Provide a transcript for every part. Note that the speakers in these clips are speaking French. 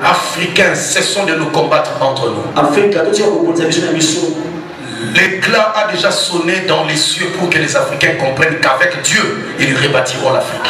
Africains, cessons de nous combattre entre nous. L'éclat a déjà sonné dans les cieux pour que les Africains comprennent qu'avec Dieu, ils rebâtiront l'Afrique.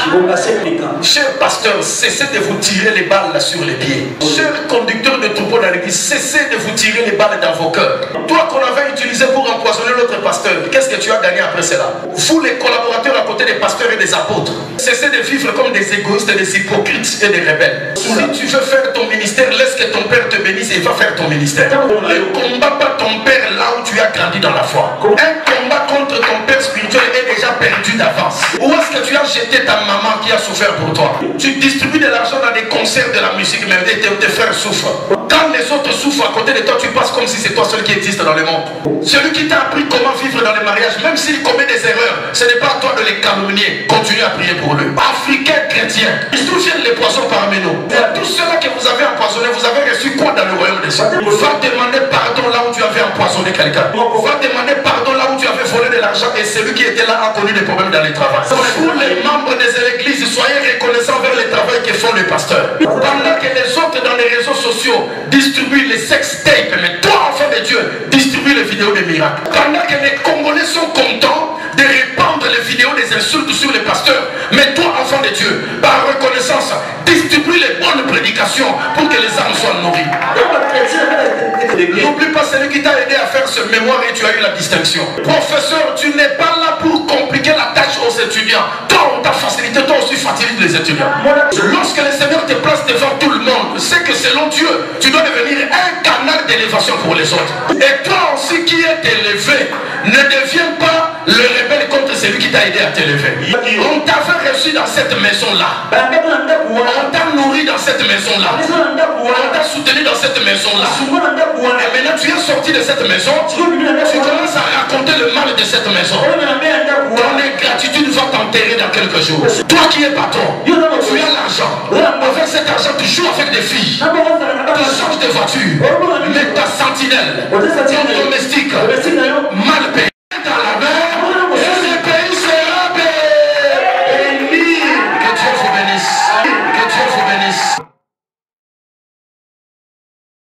Chers pasteurs, cessez de vous tirer les balles sur les pieds. Chers conducteurs de troupeaux dans l'église, cessez de vous tirer les balles dans vos cœurs. Toi qu'on avait utilisé pour empoisonner l'autre pasteur, qu'est-ce que tu as gagné après cela? Vous les collaborateurs à côté des pasteurs et des apôtres, cessez de vivre comme des égoïstes, des hypocrites et des rebelles. Si tu veux faire ton ministère, laisse que ton père te bénisse et va faire ton ministère. Ne combat pas ton père là où tu as grandi dans la foi. Un combat contre ton père spirituel est déjà perdu d'avance. Où est-ce que tu as jeté ta maman qui a souffert pour toi? Tu distribues de l'argent dans des concerts de la musique, mais tes frères souffrent. Quand les autres souffrent à côté de toi, tu passes comme si c'est toi seul qui existe dans le monde. Celui qui t'a appris comment vivre dans les mariages, même s'il commet des erreurs, ce n'est pas à toi de les calomnier. Continue à prier pour lui. Africains chrétiens, d'où viennent les poissons parmi nous? Tous ceux-là que vous avez empoisonnés, vous avez reçu quoi dans le royaume des cieux? Va demander pardon là où tu avais empoisonné quelqu'un. Va demander pardon là où tu avais volé de l'argent et celui qui était là a connu des problèmes dans les travaux. Pour les membres des églises, soyez reconnaissants vers le travail que font les pasteurs. Pendant que les autres dans les réseaux sociaux distribuent les sex tapes, mais toi, enfant de Dieu, distribue les vidéos des miracles. Pendant que les Congolais sont contents de répandre les vidéos des insultes sur les pasteurs, mais toi, enfant de Dieu, par reconnaissance, distribue les bonnes prédications pour que les âmes soient nourries. N'oublie pas celui qui t'a aidé à faire ce mémoire et tu as eu la distinction. Professeur, tu n'es pas là pour compliquer la tâche aux étudiants. Toi, on t'a facilité, toi aussi facilite les étudiants. Lorsque le Seigneur te place devant tout le monde, c'est que selon Dieu, tu dois devenir un canal d'élévation pour les autres. Et toi aussi qui es élevé, ne deviens pas le rebelle contre celui qui t'a aidé à t'élever. On t'avait reçu dans cette maison-là. On t'a nourri dans cette maison-là. On t'a soutenu dans cette maison-là. Et maintenant tu es sorti de cette maison, tu commences à raconter le mal de cette maison. Ton ingratitude va t'enterrer dans quelques jours. Toi qui es patron, tu as l'argent. Avec cet argent, tu joues avec des filles. Tu changes de voiture. Mais ta sentinelle, ton domestique, mal payé.